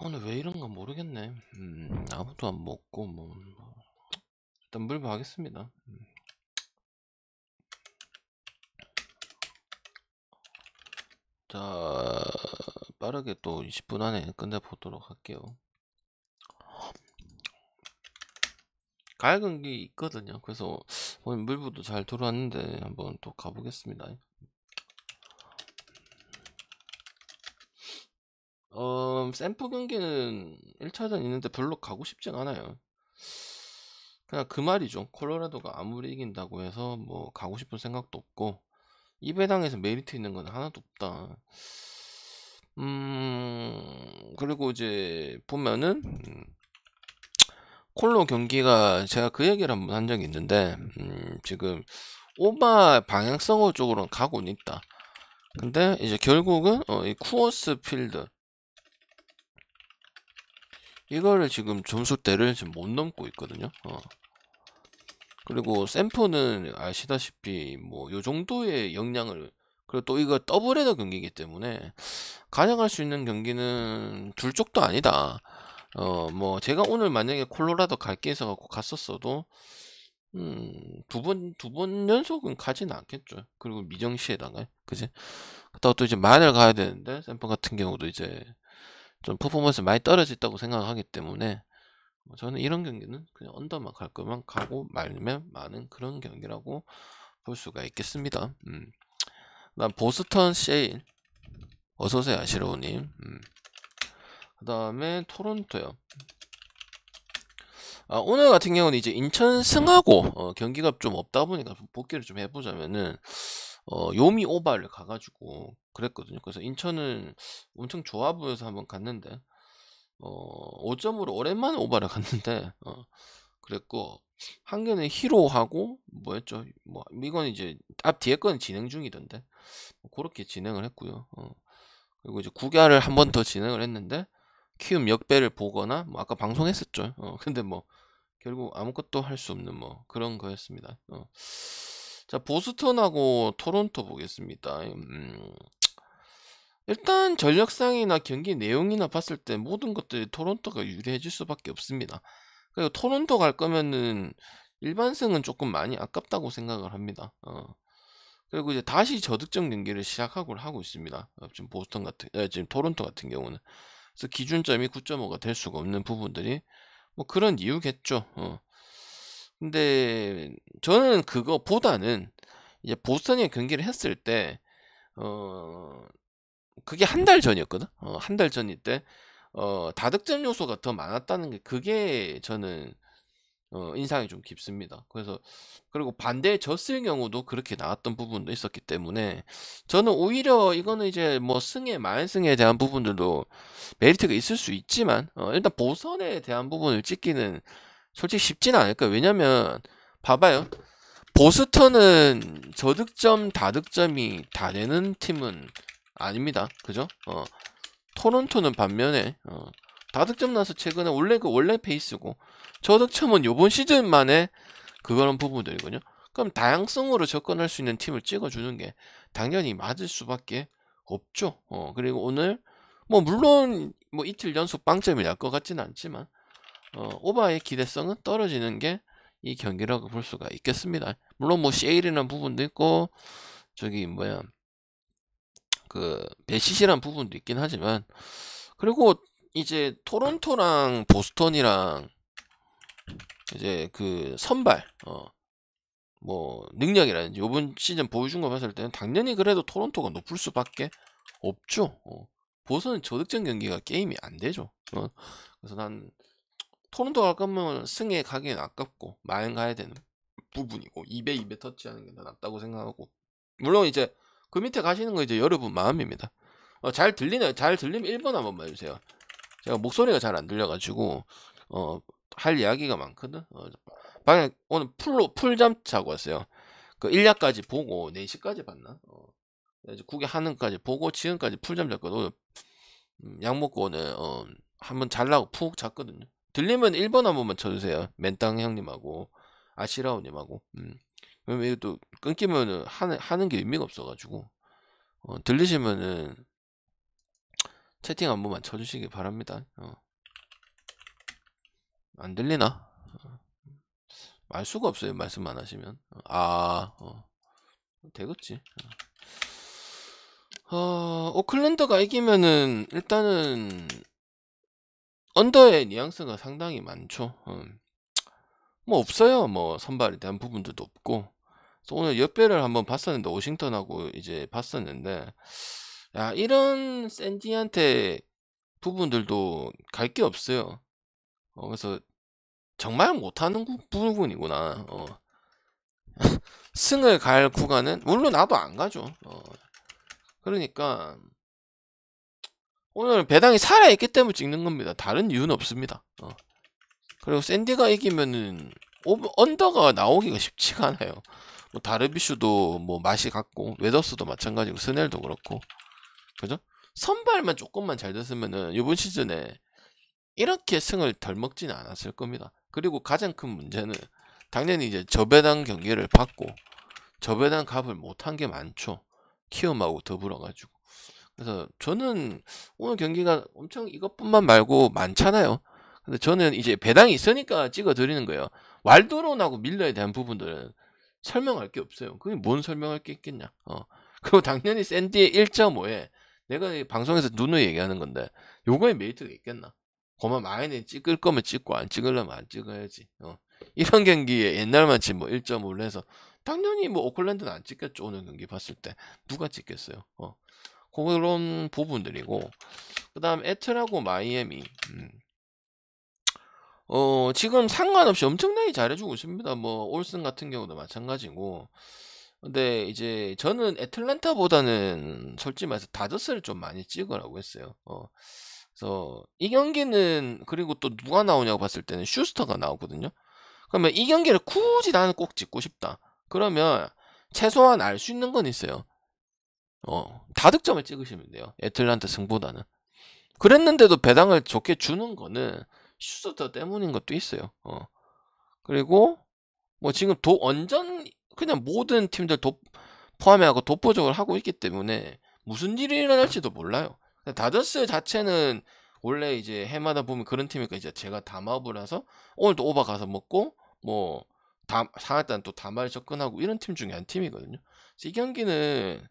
오늘 왜 이런가 모르겠네. 아무도 안 먹고 일단 물고 하겠습니다. 자, 빠르게 또 20분 안에 끝내보도록 할게요. 가을 경기 있거든요. 그래서 오늘 물부도 잘 들어왔는데 한번 또 가보겠습니다. 샘프 경기는 1차전 있는데 별로 가고 싶진 않아요. 그냥 그 말이죠. 콜로라도가 아무리 이긴다고 해서 뭐 가고 싶은 생각도 없고 이 배당에서 메리트 있는 건 하나도 없다. 그리고 이제 보면은 콜로 경기가 제가 그 얘기를 한번 한 적이 있는데 지금 오바 방향성어 쪽으로는 가고는 있다. 근데 이제 결국은 이 쿠어스 필드 이거를 지금 점수대를 지금 못 넘고 있거든요. 그리고 샘프는 아시다시피 뭐 요 정도의 역량을, 그리고 또 이거 더블헤더 경기이기 때문에 가져갈 수 있는 경기는 둘 쪽도 아니다. 뭐 제가 오늘 만약에 콜로라도 갈게 해서 갖고 갔었어도 두 번 연속은 가진 않겠죠. 그리고 미정시에다가 그지? 그렇다고 또 이제 만을 가야 되는데 샘프 같은 경우도 이제 좀 퍼포먼스 많이 떨어졌다고 생각하기 때문에 저는 이런 경기는 그냥 언더만 갈 거면 가고 말면 마는 그런 경기라고 볼 수가 있겠습니다. 그다음 보스턴 셰일 어서오세요 아시로우님. 그 다음에 토론토요. 오늘 같은 경우는 이제 인천 승하고 경기가 좀 없다 보니까 복귀를 좀 해보자면은 요미 오바를 가가지고 그랬거든요. 그래서 인천은 엄청 좋아 보여서 한번 갔는데 5점으로 오랜만에 오바를 갔는데 그랬고 한 개는 히로하고 뭐였죠? 뭐 이건 이제 앞 뒤에 거는 진행 중이던데 그렇게 진행을 했고요. 그리고 이제 구갸를 한 번 더 진행을 했는데 키움 역배를 보거나 뭐 아까 방송했었죠. 근데 뭐 결국 아무것도 할 수 없는 뭐 그런 거였습니다. 자, 보스턴하고 토론토 보겠습니다. 일단 전력상이나 경기 내용이나 봤을 때 모든 것들이 토론토가 유리해질 수밖에 없습니다. 그리고 토론토 갈 거면은 일반승은 조금 많이 아깝다고 생각을 합니다. 그리고 이제 다시 저득점 경기를 시작하고 하고 있습니다. 지금 지금 토론토 같은 경우는. 그래서 기준점이 9.5가 될 수가 없는 부분들이 뭐 그런 이유겠죠. 근데 저는 그거보다는 이제 보스턴이 경기를 했을 때 그게 한 달 전이었거든. 한 달 전일 때 다득점 요소가 더 많았다는 게 그게 저는 인상이 좀 깊습니다. 그래서 그리고 반대에 졌을 경우도 그렇게 나왔던 부분도 있었기 때문에 저는 오히려 이거는 이제 뭐 승에 만승에 대한 부분들도 메리트가 있을 수 있지만 일단 보선에 대한 부분을 찍기는 솔직히 쉽지는 않을 거예요. 왜냐면 봐봐요. 보스턴은 저득점, 다득점이 다 되는 팀은 아닙니다. 그죠? 토론토는 반면에 다득점 나서 최근에 원래 페이스고 저득점은 요번 시즌 만에 그런 부분들이거든요. 그럼 다양성으로 접근할 수 있는 팀을 찍어주는 게 당연히 맞을 수밖에 없죠. 그리고 오늘 뭐 물론 뭐 이틀 연속 빵점이 날 것 같지는 않지만 오바의 기대성은 떨어지는 게 이 경기라고 볼 수가 있겠습니다. 물론 뭐 셰일이라는 부분도 있고 저기 뭐야 그 배시시란 부분도 있긴 하지만 그리고 이제 토론토랑 보스턴이랑 이제 그 선발 뭐 능력이라든지 이번 시즌 보여준 거 봤을 때는 당연히 그래도 토론토가 높을 수밖에 없죠. 보스턴은 저득점 경기가 게임이 안 되죠. 그래서 난 토론토 갈 거면 승에 가기엔 아깝고 마행 가야 되는 부분이고 2배 2배 터치하는 게 더 낫다고 생각하고 물론 이제 그 밑에 가시는 거 이제 여러분 마음입니다. 잘 들리나요? 잘 들리면 1번 한번만 해주세요. 제가 목소리가 잘 안 들려가지고 할 이야기가 많거든. 방금 오늘 풀잠 자고 왔어요. 그 1야까지 보고 4시까지 봤나? 이제 국외 하는까지 보고 지금까지 풀잠 잤거든. 약 먹고 오늘 한번 잘라고 푹 잤거든요. 들리면 1번 한 번만 쳐주세요. 맨땅 형님하고 아시라우님하고. 그러면 이거 또 끊기면은 하는 게 의미가 없어가지고 들리시면은 채팅 한 번만 쳐주시기 바랍니다. 안 들리나? 알 수가 없어요. 말씀 안 하시면. 되겠지. 오클랜드가 이기면은 일단은 언더의 뉘앙스가 상당히 많죠. 뭐 없어요. 뭐 선발에 대한 부분들도 없고. 그래서 오늘 역배를 한번 봤었는데 워싱턴하고 이제 봤었는데 야 이런 샌디한테 부분들도 갈 게 없어요. 그래서 정말 못하는 부분이구나. 승을 갈 구간은 물론 나도 안 가죠. 그러니까 오늘 배당이 살아있기 때문에 찍는 겁니다. 다른 이유는 없습니다. 그리고 샌디가 이기면은 언더가 나오기가 쉽지가 않아요. 뭐 다르비슈도 뭐 맛이 같고 웨더스도 마찬가지고 스넬도 그렇고 그죠? 선발만 조금만 잘 됐으면은 이번 시즌에 이렇게 승을 덜 먹지는 않았을 겁니다. 그리고 가장 큰 문제는 당연히 이제 저배당 경기를 받고 저배당 값을 못한 게 많죠. 키움하고 더불어 가지고. 그래서 저는 오늘 경기가 엄청 이것뿐만 말고 많잖아요. 근데 저는 이제 배당이 있으니까 찍어 드리는 거예요. 왈도론하고 밀러에 대한 부분들은 설명할 게 없어요. 그게 뭔 설명할 게 있겠냐. 그리고 당연히 샌디의 1.5에 내가 이 방송에서 누누이 얘기하는 건데 요거에 메리트가 있겠나. 고만 마이너에 찍을 거면 찍고 안 찍으려면 안 찍어야지. 이런 경기에 옛날만치 뭐 1.5를 해서 당연히 뭐 오클랜드는 안 찍겠죠. 오늘 경기 봤을 때 누가 찍겠어요. 그런 부분들이고 그 다음 애틀하고 마이애미 지금 상관없이 엄청나게 잘해주고 있습니다. 뭐 올슨 같은 경우도 마찬가지고 근데 이제 저는 애틀란타보다는 솔직히 말해서 다저스를 좀 많이 찍으라고 했어요. 그래서 이 경기는 그리고 또 누가 나오냐고 봤을 때는 슈스터가 나오거든요. 그러면 이 경기를 굳이 나는 꼭 찍고 싶다. 그러면 최소한 알 수 있는 건 있어요. 다득점을 찍으시면 돼요. 애틀란타 승보다는. 그랬는데도 배당을 좋게 주는 거는 슈스터 때문인 것도 있어요. 그리고 뭐 지금 완전 그냥 모든 팀들 포함해하고 독보적으로 하고 있기 때문에 무슨 일이 일어날지도 몰라요. 다저스 자체는 원래 이제 해마다 보면 그런 팀이니까 이제 제가 담합을 해서 오늘도 오바 가서 먹고 뭐 상하단 또 담합을 접근하고 이런 팀 중에 한 팀이거든요. 그래서 이 경기는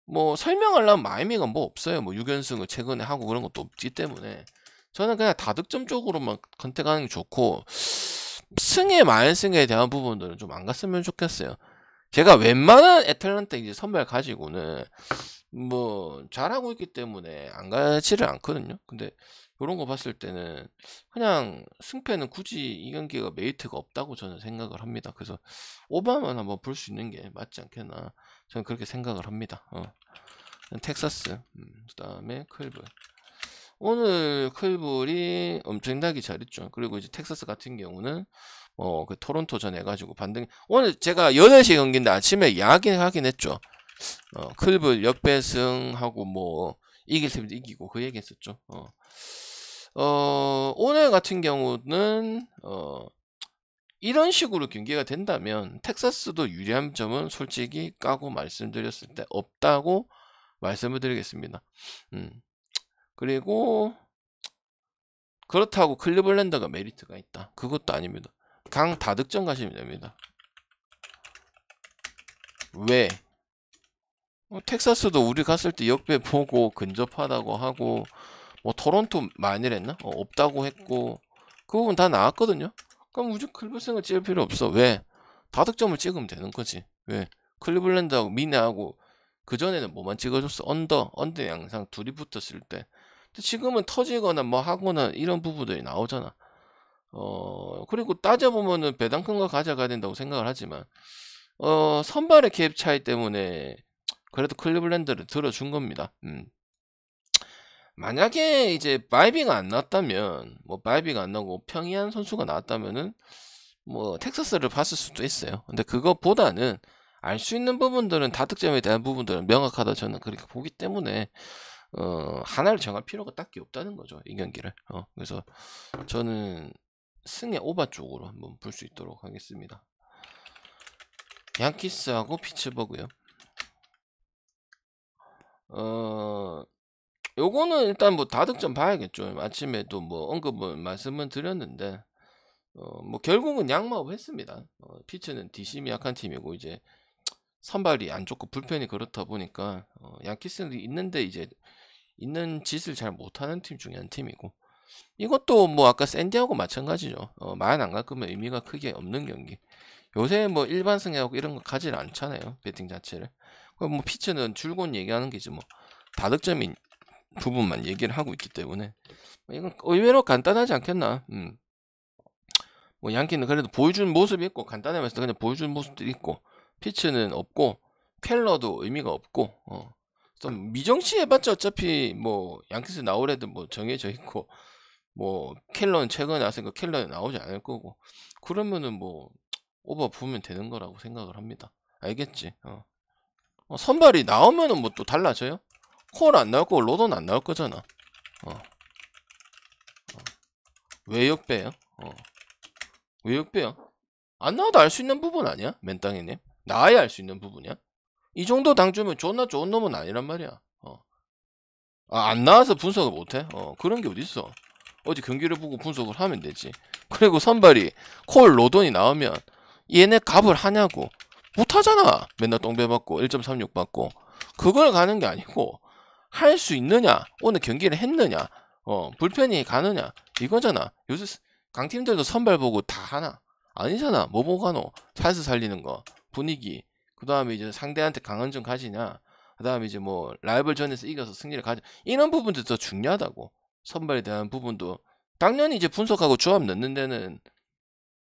뭐 설명하려면 마이미가 뭐 없어요. 뭐 6연승을 최근에 하고 그런 것도 없기 때문에 저는 그냥 다득점 쪽으로만 컨택하는 게 좋고 승에 만승에 대한 부분들은 좀 안 갔으면 좋겠어요. 제가 웬만한 애틀란타 이제 선발 가지고는 뭐 잘하고 있기 때문에 안 가지를 않거든요. 근데 이런 거 봤을 때는 그냥 승패는 굳이 이 경기가 메리트가 없다고 저는 생각을 합니다. 그래서 오바만 한번 볼 수 있는 게 맞지 않겠나 저는 그렇게 생각을 합니다. 텍사스 그 다음에 클블 오늘 클블이 엄청나게 잘했죠. 그리고 이제 텍사스 같은 경우는 그 토론토전 해가지고 반등 오늘 제가 8시 경기인데 아침에 이야기하긴 했죠. 클블 역배승하고 뭐 이길 팀도 이기고 그 얘기 했었죠. 오늘 같은 경우는 이런 식으로 경기가 된다면 텍사스도 유리한 점은 솔직히 까고 말씀드렸을 때 없다고 말씀을 드리겠습니다. 그리고 그렇다고 클리블랜드가 메리트가 있다. 그것도 아닙니다. 강 다득점 가시면 됩니다. 왜? 텍사스도 우리 갔을 때 역배 보고 근접하다고 하고 뭐 토론토 많이랬나? 없다고 했고 그 부분 다 나왔거든요. 그럼 무조건 클리블랜드을 찍을 필요 없어. 왜? 다득점을 찍으면 되는 거지. 왜? 클리블랜드하고 미네하고 그 전에는 뭐만 찍어줬어? 언더 양상 둘이 붙었을 때. 근데 지금은 터지거나 뭐 하거나 이런 부분들이 나오잖아. 그리고 따져보면은 배당 큰 거 가져가야 된다고 생각을 하지만 선발의 갭 차이 때문에 그래도 클리블랜드를 들어준 겁니다. 만약에 이제 바이비가 안 나왔다면 뭐 바이비가 안 나오고 평이한 선수가 나왔다면은 뭐 텍사스를 봤을 수도 있어요. 근데 그것보다는 알 수 있는 부분들은 다득점에 대한 부분들은 명확하다 저는 그렇게 보기 때문에 하나를 정할 필요가 딱히 없다는 거죠. 이 경기를. 그래서 저는 승의 오바 쪽으로 한번 볼 수 있도록 하겠습니다. 양키스하고 피츠버그요. 요거는 일단 뭐 다득점 봐야겠죠. 아침에도 뭐 언급은 말씀은 드렸는데 뭐 결국은 양마업 했습니다. 피츠는 뒷심이 약한 팀이고 이제 선발이 안 좋고 불펜이 그렇다 보니까 양키스는 있는데 이제 있는 짓을 잘 못하는 팀 중에 한 팀이고, 이것도 뭐 아까 샌디하고 마찬가지죠. 마연 안 갈 거면 의미가 크게 없는 경기. 요새 뭐 일반 승하고 이런 거 가질 않잖아요, 배팅 자체를. 그럼 뭐 피츠는 줄곧 얘기하는 게지 뭐 다득점인 부분만 얘기를 하고 있기 때문에 이건 의외로 간단하지 않겠나. 뭐 양키는 그래도 보여준 모습이 있고 간단하면서 그냥 보여준 모습도 있고, 피츠는 없고 켈러도 의미가 없고 좀 미정치 해봤자 어차피 뭐 양키스 나올 애들 뭐 정해져 있고, 뭐 켈러는 최근에 나왔으니까 켈러는 나오지 않을 거고, 그러면은 뭐 오버 부으면 되는 거라고 생각을 합니다. 알겠지? 선발이 나오면은 뭐 또 달라져요? 콜 안 나올 거고 로드는 안 나올 거잖아. 왜 역배요? 왜 역배요? 안 나와도 알 수 있는 부분 아니야? 맨땅이님? 나와야 알 수 있는 부분이야? 이 정도 당주면 존나 좋은 놈은 아니란 말이야. 안 나와서 분석을 못해? 그런 게 어딨어. 어디 경기를 보고 분석을 하면 되지. 그리고 선발이 콜 로돈이 나오면 얘네 값을 하냐고. 못하잖아. 맨날 똥배 받고 1.36 받고. 그걸 가는 게 아니고 할 수 있느냐, 오늘 경기를 했느냐, 불펜이 가느냐, 이거잖아. 요새 강팀들도 선발 보고 다 하나? 아니잖아. 뭐 보고 가노? 살수 살리는 거, 분위기, 그 다음에 이제 상대한테 강한 점 가지냐, 그 다음에 이제 뭐 라이벌전에서 이겨서 승리를 가져, 이런 부분도 더 중요하다고. 선발에 대한 부분도 당연히 이제 분석하고 조합 넣는 데는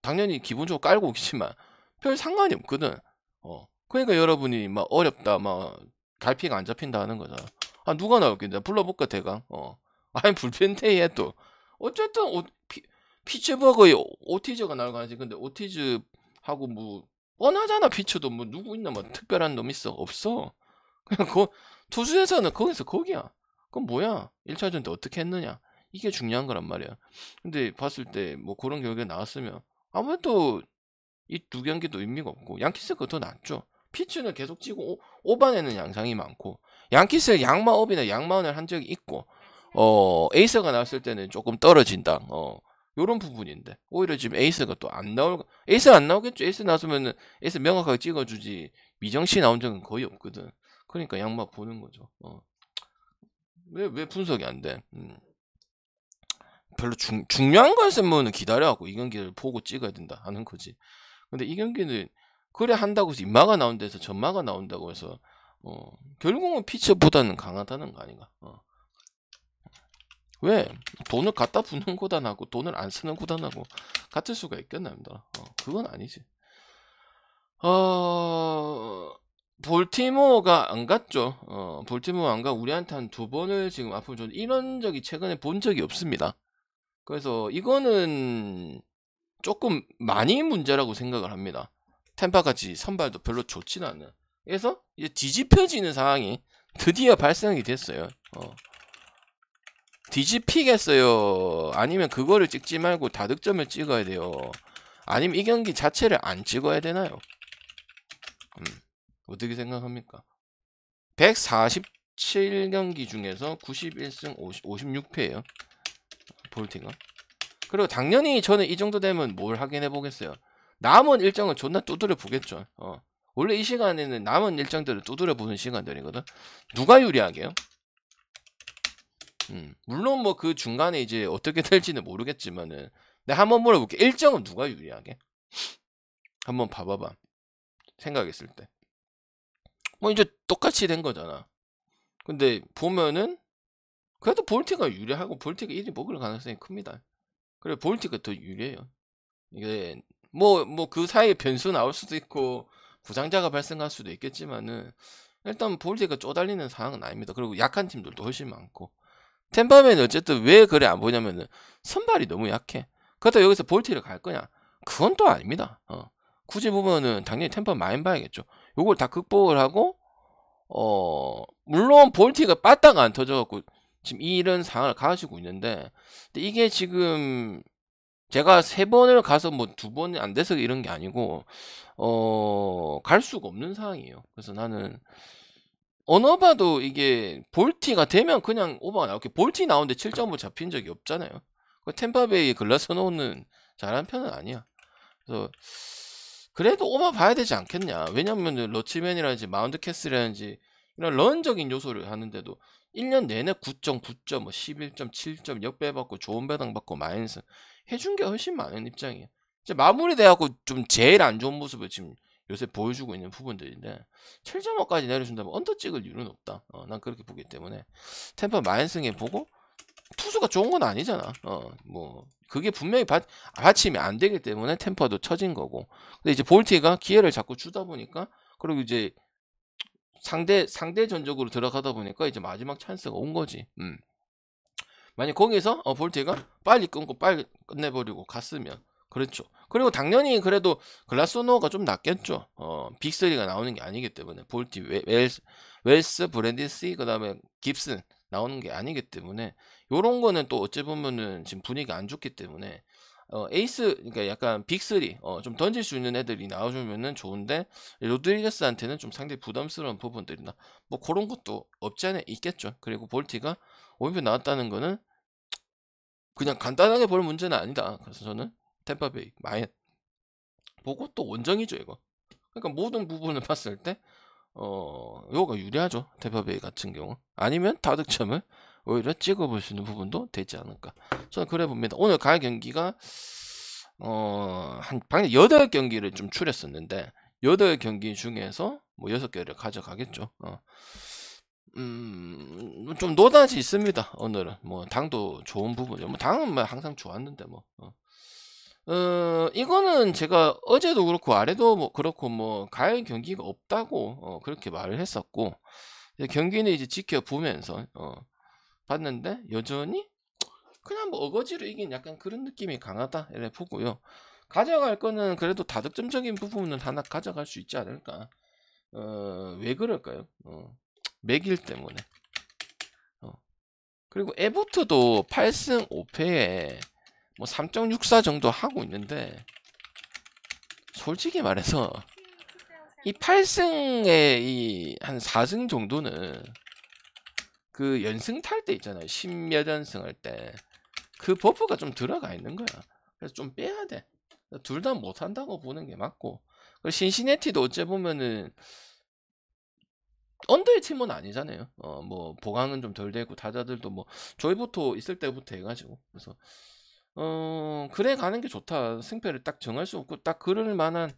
당연히 기본적으로 깔고 오겠지만 별 상관이 없거든. 그러니까 여러분이 막 어렵다, 막 갈피가 안 잡힌다 하는 거잖아. 누가 나올겠냐? 불러볼까 대강. 아니 불펜테이에 또 어쨌든 피츠버거의 오티즈가 나올 가능성이, 근데 오티즈 하고 뭐 뻔하잖아. 피츠도 뭐 누구 있나, 뭐 특별한 놈 있어? 없어. 그냥 투수에서는 거기서 거기야. 그럼 뭐야? 1차전 때 어떻게 했느냐? 이게 중요한 거란 말이야. 근데 봤을 때 뭐 그런 결과가 나왔으면 아무래도 이 두 경기도 의미가 없고 양키스가 더 낫죠. 피츠는 계속 치고 오반에는 양상이 많고, 양키스 양마업이나 양마운을 한 적이 있고, 에이스가 나왔을 때는 조금 떨어진다. 요런 부분인데 오히려 지금 에이스가 또 안 에이스 안 나오겠죠. 에이스 나왔으면은 에이스 명확하게 찍어주지. 미정씨 나온 적은 거의 없거든. 그러니까 양마 보는 거죠. 왜 분석이 안 돼? 별로 중요한 거였으면 기다려갖고 이 경기를 보고 찍어야 된다 하는 거지. 근데 이 경기는 그래 한다고 해서 인마가 나온 데서 전마가 나온다고 해서 결국은 피츠보다는 강하다는 거 아닌가. 왜 돈을 갖다 부는 구단하고 돈을 안 쓰는 구단하고 같을 수가 있겠나입니다. 그건 아니지. 볼티모어가 안 갔죠. 볼티모어 안 가. 우리한테 한 2번을 지금 앞으로 좀 이런 적이 최근에 본 적이 없습니다. 그래서 이거는 조금 많이 문제라고 생각을 합니다. 템파같이 선발도 별로 좋지는 않은. 그래서 이제 뒤집혀지는 상황이 드디어 발생이 됐어요. 뒤집히겠어요? 아니면 그거를 찍지 말고 다득점을 찍어야 돼요? 아니면 이 경기 자체를 안 찍어야 되나요? 어떻게 생각합니까? 147경기 중에서 91승 56패예요. 볼티가. 그리고 당연히 저는 이 정도 되면 뭘 확인해 보겠어요. 남은 일정을 존나 두드려 보겠죠. 원래 이 시간에는 남은 일정들을 두드려 보는 시간들이거든. 누가 유리하게요? 물론 뭐 그 중간에 이제 어떻게 될지는 모르겠지만은 내가 한번 물어볼게. 일정은 누가 유리하게? 한번 봐봐봐. 생각했을 때. 뭐 이제 똑같이 된 거잖아. 근데 보면은 그래도 볼티가 유리하고 볼티가 1위 먹을 가능성이 큽니다. 그래 볼티가 더 유리해요. 이게 뭐 그 사이에 변수 나올 수도 있고 부상자가 발생할 수도 있겠지만은 일단 볼티가 쪼달리는 상황은 아닙니다. 그리고 약한 팀들도 훨씬 많고, 템파맨은 어쨌든 왜 그래 안 보냐면은 선발이 너무 약해. 그렇다고 여기서 볼티를 갈 거냐? 그건 또 아닙니다. 굳이 보면은 당연히 템파 많이 봐야겠죠. 요걸 다 극복을 하고 물론 볼티가 빠따가 안 터져갖고 지금 이런 상황을 가지고 있는데, 근데 이게 지금 제가 3번을 가서 뭐 2번이 안 돼서 이런 게 아니고 갈 수가 없는 상황이에요. 그래서 나는 어느 봐도 이게 볼티가 되면 그냥 오버가 나올게. 볼티 나오는데 7.5 잡힌 적이 없잖아요. 템파베이 글라스노는 잘한 편은 아니야. 그래서 그래도 오버 봐야 되지 않겠냐. 왜냐면은 러치맨이라든지 마운드 캐슬이라든지 이런 런적인 요소를 하는데도 1년 내내 9.9점, 뭐 11.7점 역배받고 좋은 배당 받고 마이너스 해준 게 훨씬 많은 입장이에요. 이제 마무리돼갖고 좀 제일 안 좋은 모습을 지금 요새 보여주고 있는 부분들인데 7.5까지 내려준다면 언더 찍을 이유는 없다. 난 그렇게 보기 때문에 템파 마이너스에 보고 투수가 좋은 건 아니잖아. 뭐 그게 분명히 받침이 안 되기 때문에 템퍼도 처진 거고. 근데 이제 볼티가 기회를 자꾸 주다 보니까 그리고 이제 상대 전적으로 들어가다 보니까 이제 마지막 찬스가 온 거지. 만약 거기서 볼티가 빨리 끊고 빨리 끝내버리고 갔으면 그렇죠. 그리고 당연히 그래도 글라스노가 좀 낫겠죠. 빅3가 나오는 게 아니기 때문에 볼티, 웰스, 브랜디시, 그 다음에 깁슨 나오는 게 아니기 때문에 요런 거는 또 어찌 보면은 지금 분위기가 안 좋기 때문에 에이스, 그러니까 약간 빅3 좀 던질 수 있는 애들이 나와주면은 좋은데 로드리게스한테는 좀 상당히 부담스러운 부분들이나 뭐 그런 것도 없지 않아 있겠죠. 그리고 볼티가 5연패 나왔다는 거는 그냥 간단하게 볼 문제는 아니다. 그래서 저는 템파베이 많이 보고 또 원정이죠 이거. 그러니까 모든 부분을 봤을 때 요가 유리하죠. 템파베이 같은 경우. 아니면 다득점을 오히려 찍어볼 수 있는 부분도 되지 않을까. 저는 그래 봅니다. 오늘 갈 경기가 방금 8경기를 좀 추렸었는데 8경기 중에서 뭐 6개를 가져가겠죠. 좀 노다지 있습니다. 오늘은 뭐 당도 좋은 부분이요. 뭐 당은 뭐 항상 좋았는데 뭐. 이거는 제가 어제도 그렇고 아래도 뭐 그렇고 뭐 갈 경기가 없다고 그렇게 말을 했었고 경기는 이제 지켜보면서 봤는데 여전히 그냥 뭐 어거지로 이긴 약간 그런 느낌이 강하다 이래 보고요. 가져갈 거는 그래도 다득점적인 부분은 하나 가져갈 수 있지 않을까. 왜 그럴까요? 맥일 때문에. 그리고 에보트도 8승 5패에 뭐 3.64 정도 하고 있는데 솔직히 말해서 이 8승에 이 한 4승 정도는 그 연승 탈 때 있잖아요. 10몇 연승 할 때 그 버프가 좀 들어가 있는 거야. 그래서 좀 빼야 돼. 둘 다 못한다고 보는 게 맞고. 그리고 신시내티도 어째 보면은 언더의 팀은 아니잖아요. 뭐 보강은 좀 덜 되고 타자들도 뭐 조이보토 있을 때부터 해가지고 그래서 그래 가는 게 좋다. 승패를 딱 정할 수 없고 딱 그럴 만한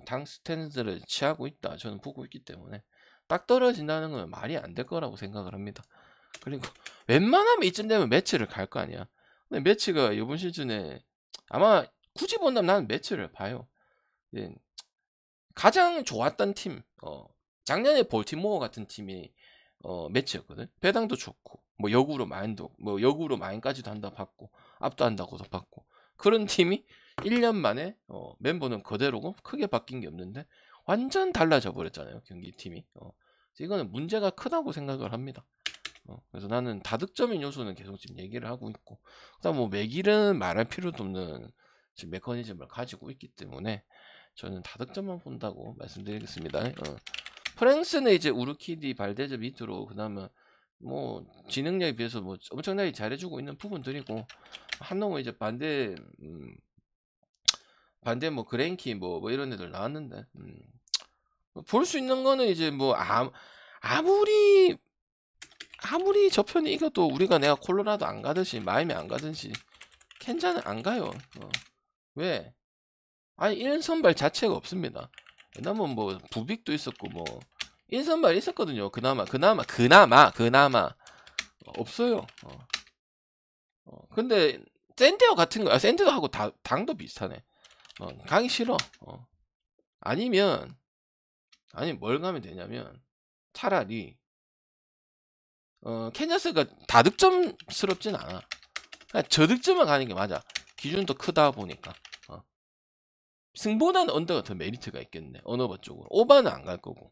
당 스탠스를 취하고 있다. 저는 보고 있기 때문에 딱 떨어진다는 건 말이 안 될 거라고 생각을 합니다. 그리고 웬만하면 이쯤 되면 매치를 갈 거 아니야. 근데 매치가 이번 시즌에 아마 굳이 본다면 나는 매치를 봐요. 예, 가장 좋았던 팀, 작년에 볼티모어 같은 팀이 매치였거든. 배당도 좋고, 뭐 역으로 마인까지도 한다 받고, 압도 한다고도 받고 그런 팀이 1년 만에 멤버는 그대로고 크게 바뀐 게 없는데 완전 달라져 버렸잖아요 경기 팀이. 이거는 문제가 크다고 생각을 합니다. 그래서 나는 다득점인 요소는 계속 지금 얘기를 하고 있고, 그다음 뭐 맥일은 말할 필요도 없는 지금 메커니즘을 가지고 있기 때문에 저는 다득점만 본다고 말씀드리겠습니다. 프랑스는 이제 우르키디, 발데즈 밑으로 그다음에 뭐 지능력에 비해서 뭐 엄청나게 잘해주고 있는 부분들이고 한 놈은 이제 반대 뭐 그랭키 뭐 이런 애들 나왔는데 볼 수 있는 거는 이제 뭐 아무리 저 편이 이겨도 우리가 내가 콜로라도 안 가듯이 마이미 안 가든지 켄자는 안 가요. 왜? 아니 1선발 자체가 없습니다. 왜냐면 뭐 부빅도 있었고 뭐 1선발 있었거든요. 그나마 없어요. 근데 샌디어 같은 거 샌디어하고 당도 비슷하네. 가기 싫어. 아니면 뭘 가면 되냐면 차라리 캔자스가 다득점스럽진 않아. 그냥 저득점만 가는 게 맞아. 기준도 크다 보니까. 승보다는 언더가 더 메리트가 있겠네. 언어버 쪽으로. 오바는 안 갈 거고.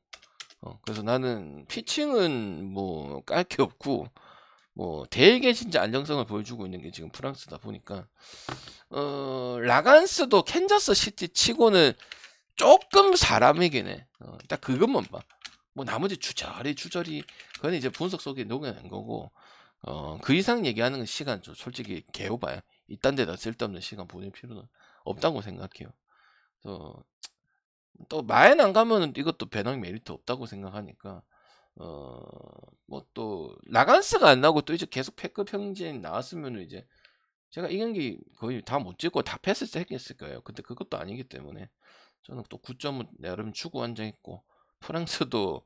그래서 나는 피칭은 뭐 깔 게 없고 뭐 되게 진짜 안정성을 보여주고 있는 게 지금 프랑스다 보니까 라간스도 캔자스 시티 치고는 조금 사람이긴 해. 딱 그것만 봐. 뭐 나머지 주저리 그건 이제 분석 속에 녹여낸 거고 그 이상 얘기하는 건 시간 좀 솔직히 개오바야. 이딴 데다 쓸데없는 시간 보낼 필요는 없다고 생각해요. 또 마엔 안 가면은 이것도 배낭 메리트 없다고 생각하니까 뭐 또 라간스가 안 나고 또 이제 계속 패급 형진 나왔으면은 이제 제가 이 경기 거의 다 못 찍고 다 패스 했겠을 거예요. 근데 그것도 아니기 때문에 저는 또 9점은 나름 추구 안정했고 프랑스도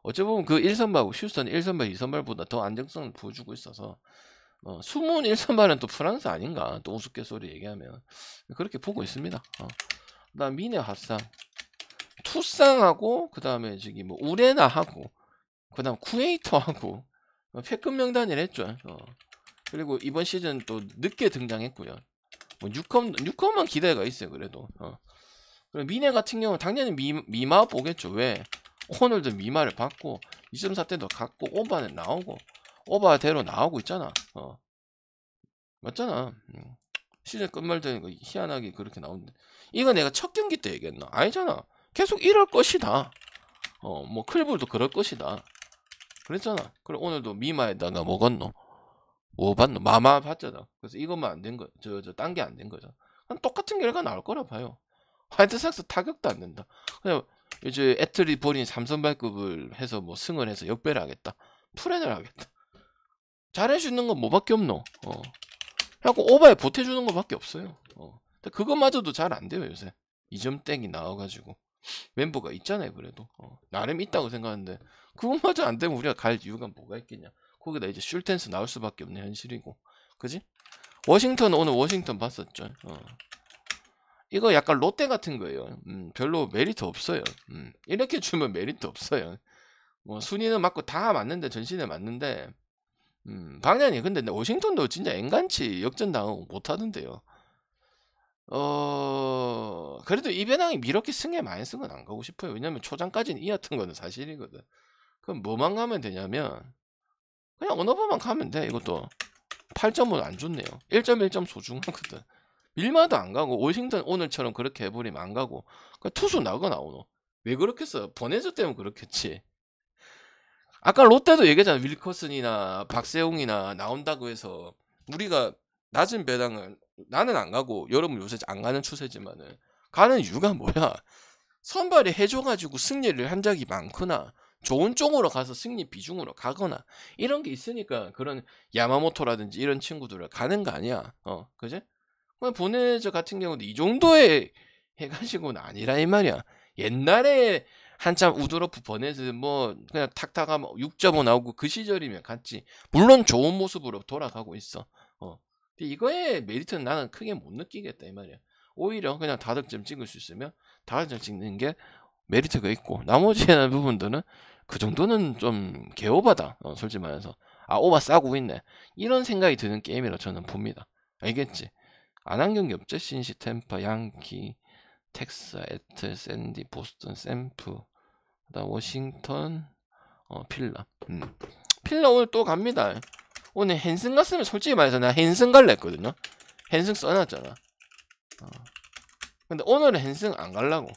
어찌 보면 그 1선발하고 휴스턴 1선발 2선발보다 더 안정성을 보여주고 있어서 숨은 1선발은 또 프랑스 아닌가 또 우스갯소리 얘기하면 그렇게 보고 있습니다. 그다음 미네 하상 투쌍하고 그다음에 저기 뭐 우레나하고 그다음 쿠웨이터하고 패급 명단이라 했죠. 그리고 이번 시즌 또 늦게 등장했고요. 뭐 뉴컴만 기대가 있어요. 그래도 그리고 미네 같은 경우는 당연히 미마 보겠죠. 왜? 오늘도 미마를 받고 2.4 때도 갖고 오바는 나오고 오바대로 나오고 있잖아. 맞잖아. 시즌 끝말 되니까 희한하게 그렇게 나오는데 이거 내가 첫 경기 때 얘기했나? 아니잖아. 계속 이럴 것이다. 뭐 클볼도 그럴 것이다. 그랬잖아. 그래 오늘도 미마에다가 먹었노. 뭐 봤노? 마마 봤잖아. 그래서 이것만 안 된 거, 딴 게 안 된 거죠. 똑같은 결과 나올 거라 봐요. 화이트삭스 타격도 안 된다. 그냥 이제 애틀이 버린 3선발급을 해서 뭐 승을 해서 역배를 하겠다. 프렌을 하겠다. 잘해주는 건 뭐밖에 없노. 하고 오바에 보태주는 것밖에 없어요. 근데 그것마저도 잘 안 돼요 요새. 2점땡이 나와가지고 멤버가 있잖아요. 그래도 나름 있다고 생각하는데 그것마저 안 되면 우리가 갈 이유가 뭐가 있겠냐. 거기다 이제 슐텐스 나올 수밖에 없는 현실이고, 그지? 워싱턴 오늘 워싱턴 봤었죠. 이거 약간 롯데 같은 거예요. 별로 메리트 없어요. 이렇게 주면 메리트 없어요. 뭐 순위는 맞고 다 맞는데 전신에 맞는데 방향이 근데 워싱턴도 진짜 앵간치 역전당하고 못하던데요. 그래도 이 배낭이 이렇게 승에 많이 쓴 건 안 가고 싶어요. 왜냐면 초장까지는 이었던 거는 사실이거든. 그럼 뭐만 가면 되냐면 그냥 언어버만 가면 돼. 이것도 8점은 안 좋네요. 1.1점 소중하거든. 밀마도 안 가고 워싱턴 오늘처럼 그렇게 해버리면 안 가고 투수 나거나 오노. 왜 그렇겠어? 버네즈 때문에 그렇겠지. 아까 롯데도 얘기했잖아. 윌커슨이나 박세웅이나 나온다고 해서 우리가 낮은 배당을 나는 안 가고 여러분 요새 안 가는 추세지만은 가는 이유가 뭐야? 선발이 해줘가지고 승리를 한 적이 많거나 좋은 쪽으로 가서 승리 비중으로 가거나 이런 게 있으니까 그런 야마모토라든지 이런 친구들을 가는 거 아니야. 그지? 보네저 같은 경우도 이 정도의 해가지고는 아니라 이 말이야. 옛날에 한참 우드러프 버네즈 뭐 그냥 탁탁하면 6.5 나오고 그 시절이면 갔지. 물론 좋은 모습으로 돌아가고 있어. 근데 이거의 메리트는 나는 크게 못 느끼겠다 이 말이야. 오히려 그냥 다득점 찍을 수 있으면 다득점 찍는 게 메리트가 있고 나머지 부분들은 그 정도는 좀 개오바다. 솔직히 말해서 오바 싸고 있네 이런 생각이 드는 게임이라 저는 봅니다. 알겠지? 안 한 경기 없죠? 신시, 템파, 양키, 텍사, 애틀, 샌디, 보스턴, 샘프, 그다음 워싱턴, 필라. 필라 오늘 또 갑니다. 오늘 헨슨 갔으면 솔직히 말해서 나 헨슨 갈라 했거든요. 헨슨 써놨잖아. 근데 오늘은 헨슨 안 갈라고.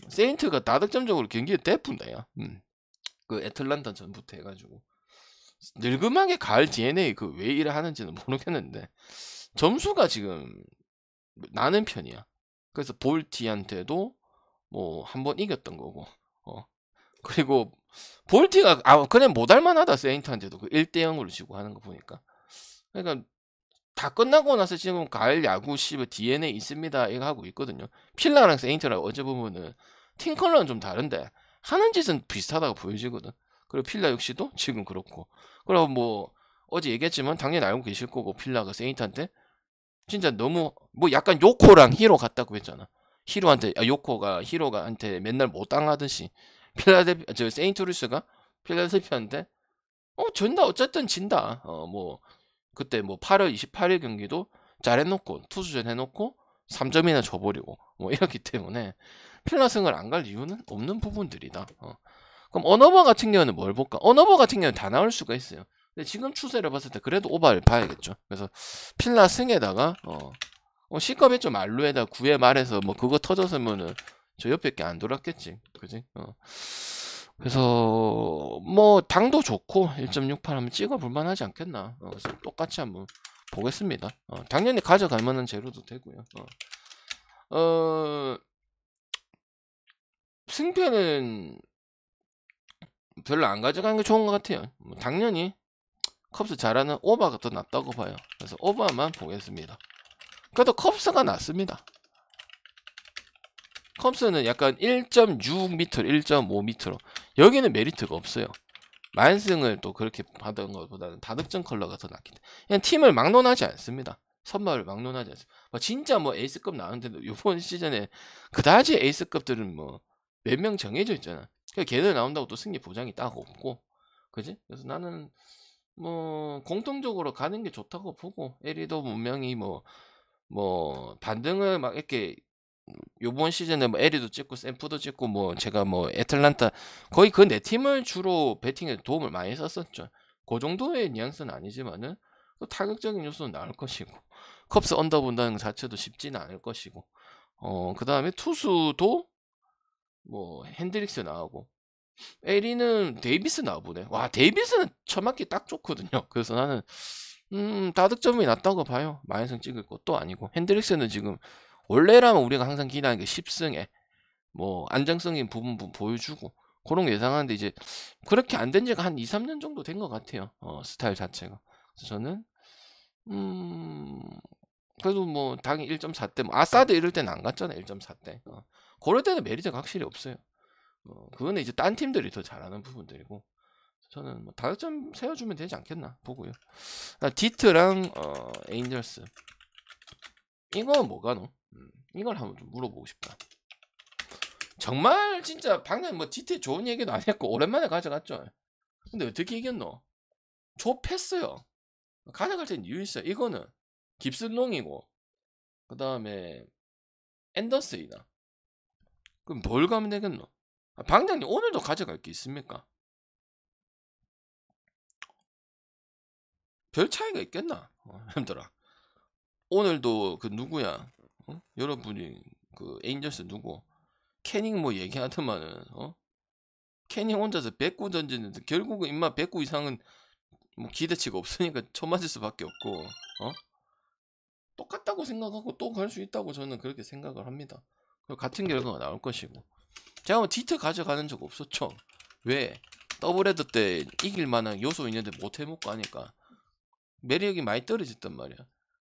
세인트가 다득점적으로 경기를 대푼다 야. 그 애틀란타 전부터 해가지고 늙음하게 갈 DNA 그 왜 이래 하는지는 모르겠는데 점수가 지금 나는 편이야. 그래서 볼티한테도 뭐 한 번 이겼던 거고. 그리고 볼티가 그냥 못할만하다. 세인트한테도 그 1대0으로 지고 하는 거 보니까. 그러니까 다 끝나고 나서 지금 가을 야구 DNA 있습니다 이거 하고 있거든요. 필라랑 세인트랑 어제 보면은 팀 컬러는 좀 다른데 하는 짓은 비슷하다고 보여지거든. 그리고 필라 역시도 지금 그렇고. 그리고 뭐 어제 얘기했지만 당연히 알고 계실 거고 필라가 세인트한테 진짜 너무 뭐 약간 요코랑 히로 같다고 했잖아. 히로한테 요코가 히로가한테 맨날 못 당하듯이 세인트루이스가 필라델피아한테 전다 어쨌든 진다. 뭐 그때 뭐 8월 28일 경기도 잘해놓고 투수전 해놓고 3점이나 줘버리고 뭐 이렇기 때문에 필라승을 안 갈 이유는 없는 부분들이다. 그럼 언어버 같은 경우는 뭘 볼까? 언어버 같은 경우는 다 나올 수가 있어요. 근데 지금 추세를 봤을 때 그래도 오바를 봐야겠죠. 그래서 필라승에다가 C컵했죠. 말루에다 9회 말에서 뭐 그거 터졌으면은 저 옆에 게 안 돌았겠지. 그지? 그래서 뭐 당도 좋고 1.68 한번 찍어볼 만하지 않겠나. 그래서 똑같이 한번 보겠습니다. 당연히 가져갈 만한 재료도 되고요. 승패는 별로 안 가져가는 게 좋은 것 같아요. 당연히 컵스 잘하는 오바가 더 낫다고 봐요. 그래서 오바만 보겠습니다. 그래도 컵스가 낫습니다. 컵스는 약간 1.6m, 1.5m로 여기는 메리트가 없어요. 만승을 또 그렇게 받은 것보다는 다득점 컬러가 더 낫기 때문에 그냥 팀을 막론하지 않습니다. 선발을 막론하지 않습니다. 진짜 뭐 에이스급 나오는데도 이번 시즌에 그다지 에이스급들은 뭐 몇 명 정해져 있잖아. 그러니까 걔들 나온다고 또 승리 보장이 딱 없고, 그지? 그래서 나는 뭐 공통적으로 가는 게 좋다고 보고, 에리도 분명히 뭐 반등을 막 이렇게 요번 시즌에 뭐 에리도 찍고 샘프도 찍고 뭐 제가 뭐 애틀란타 거의 그 네 팀을 주로 배팅에 도움을 많이 썼었죠. 그 정도의 뉘앙스는 아니지만은 또 타격적인 요소는 나올 것이고, 컵스 언더 본다는 것 자체도 쉽지는 않을 것이고, 그 다음에 투수도 뭐 핸드릭스 나오고, 에리는 데이비스 나오보네. 와, 데이비스는 처맞기 딱 좋거든요. 그래서 나는 다득점이 낮다고 봐요. 마이너스 찍을 것도 아니고, 핸드릭스는 지금 원래라면 우리가 항상 기대하는 게 10승에 뭐 안정성인 부분 보여주고 그런 거 예상하는데, 이제 그렇게 안 된 지가 한 2, 3년 정도 된 것 같아요. 스타일 자체가. 그래서 저는 그래도 뭐 당연히 1.4대 뭐 아사드 이럴 때는 안 갔잖아. 1.4대. 그럴 때는 메리트가 확실히 없어요. 그거는 이제 딴 팀들이 더 잘하는 부분들이고, 저는 뭐 다득점 세워주면 되지 않겠나 보고요. 디트랑 에인절스, 이건 뭐가 노? 이걸 한번 좀 물어보고 싶다. 정말 진짜 방금 뭐 디트 좋은 얘기도 안 했고 오랜만에 가져갔죠. 근데 어떻게 이겼노? 좁혔어요. 가져갈 땐 이유 있어요. 이거는 깁슨롱이고 그 다음에 앤더스이다. 그럼 뭘 가면 되겠노? 방장님 오늘도 가져갈 게 있습니까? 별 차이가 있겠나? 힘들어. 오늘도 그 누구야? 여러분이 그 에인절스 누구? 캐닝 뭐 얘기하더만은 캐닝 혼자서 109 던지는데 결국은 임마 109 이상은 뭐 기대치가 없으니까 쳐맞을 수밖에 없고, 똑같다고 생각하고 또 갈 수 있다고 저는 그렇게 생각을 합니다. 그리고 같은 결과가 나올 것이고, 제가 뭐 디트 가져가는 적 없었죠. 왜? 더블헤드 때 이길 만한 요소 있는데 못 해먹고 하니까 매력이 많이 떨어졌단 말이야.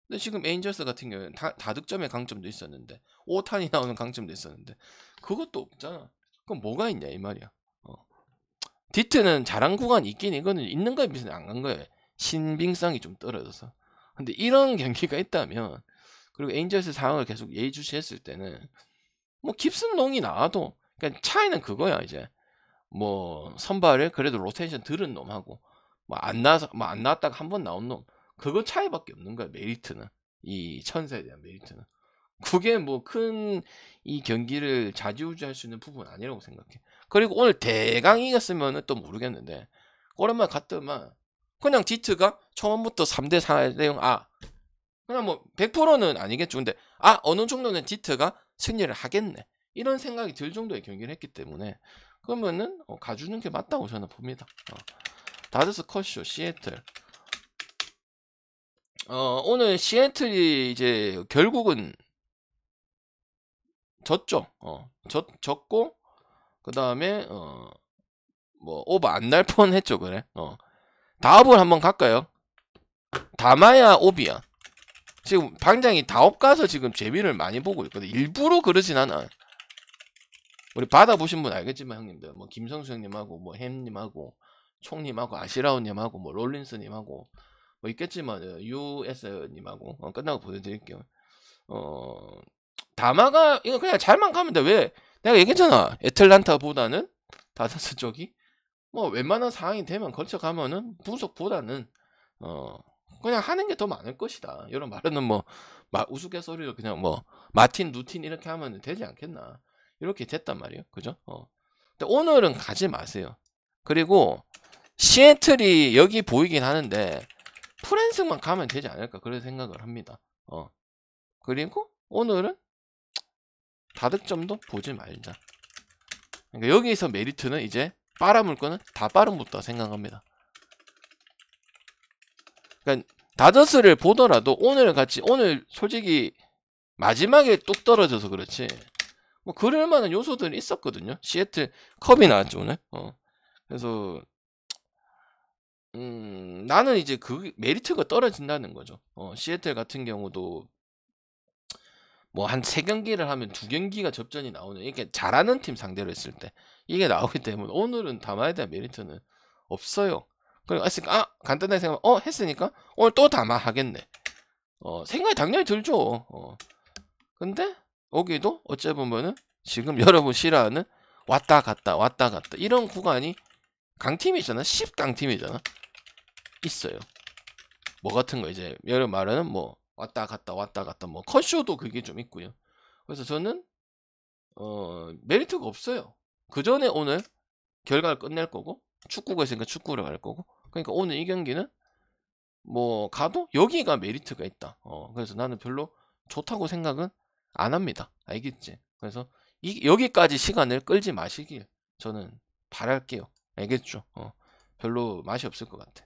근데 지금 에인절스 같은 경우는 다득점의 강점도 있었는데 5탄이 나오는 강점도 있었는데 그것도 없잖아. 그럼 뭐가 있냐 이 말이야. 디트는 잘한 구간이 있긴 이거는 있는 거에 비해서 안 간 거예요. 신빙성이 좀 떨어져서. 근데 이런 경기가 있다면, 그리고 에인절스 상황을 계속 예의주시했을 때는 뭐 깁슨롱이 나와도, 그러니까 차이는 그거야. 이제 뭐 선발을 그래도 로테이션 들은 놈하고 뭐 안 나서 뭐 안 나왔다가 한 번 나온 놈, 그거 차이밖에 없는 거야. 메리트는, 이 천사에 대한 메리트는. 그게 뭐 큰 이 경기를 좌지우지할 수 있는 부분은 아니라고 생각해. 그리고 오늘 대강 이겼으면은 또 모르겠는데, 오랜만에 갔더만 그냥 디트가 처음부터 3대 4대 0, 그냥 뭐 100%는 아니겠죠. 근데 어느 정도는 디트가 승리를 하겠네, 이런 생각이 들 정도의 경기를 했기 때문에, 그러면은 가주는 게 맞다고 저는 봅니다. 다저스 컷쇼 시애틀. 오늘 시애틀이 이제 결국은 졌죠. 졌고, 그 다음에 뭐 오버 안 날 뻔했죠. 그래. 다업을 한번 갈까요? 다마야 오비야. 지금 방장이 다업 가서 지금 재미를 많이 보고 있거든. 일부러 그러진 않아. 우리 받아보신 분 알겠지만 형님들, 뭐 김성수 형님하고 뭐 햄님하고 총님하고 아시라우님하고 뭐 롤린스님하고 뭐 있겠지만 US님하고 끝나고 보여드릴게요. 다마가 이거 그냥 잘만 가면 돼. 왜? 내가 얘기했잖아. 애틀란타보다는 다저스 쪽이 뭐 웬만한 상황이 되면 걸쳐가면은 분석보다는 그냥 하는 게 더 많을 것이다. 이런 말은 뭐 우스갯소리로 그냥 뭐 마틴 루틴 이렇게 하면 되지 않겠나, 이렇게 됐단 말이에요. 그죠? 근데 오늘은 가지 마세요. 그리고 시애틀이 여기 보이긴 하는데 프랜스만 가면 되지 않을까, 그런 생각을 합니다. 그리고 오늘은 다득점도 보지 말자. 그러니까 여기서 메리트는 이제 빨아물 거는 다 빨아먹었다 생각합니다. 그러니까 다저스를 보더라도 오늘 같이 오늘 솔직히 마지막에 뚝 떨어져서 그렇지 뭐 그럴 만한 요소들이 있었거든요. 시애틀 컵이 나왔죠 오늘. 그래서 나는 이제 그 메리트가 떨어진다는 거죠. 시애틀 같은 경우도 뭐 한 3경기를 하면 2경기가 접전이 나오는 이게 잘하는 팀 상대로 했을 때 이게 나오기 때문에 오늘은 담아야 될 메리트는 없어요. 그리고 했으니까 간단하게 생각하면 했으니까 오늘 또 담아 하겠네. 생각이 당연히 들죠. 근데 여기도 어째 보면은 지금 여러분 싫어하는 왔다 갔다 왔다 갔다 이런 구간이 강팀이잖아. 10강팀이잖아. 있어요. 뭐 같은 거 이제 여러분 말하는 뭐 왔다 갔다 왔다 갔다 뭐 컷쇼도 그게 좀 있고요. 그래서 저는 메리트가 없어요. 그 전에 오늘 결과를 끝낼 거고 축구가 있으니까 축구를 갈 거고 그러니까 오늘 이 경기는 뭐 가도 여기가 메리트가 있다. 그래서 나는 별로 좋다고 생각은 안 합니다. 알겠지? 그래서 여기까지 시간을 끌지 마시길 저는 바랄게요. 알겠죠? 별로 맛이 없을 것 같아.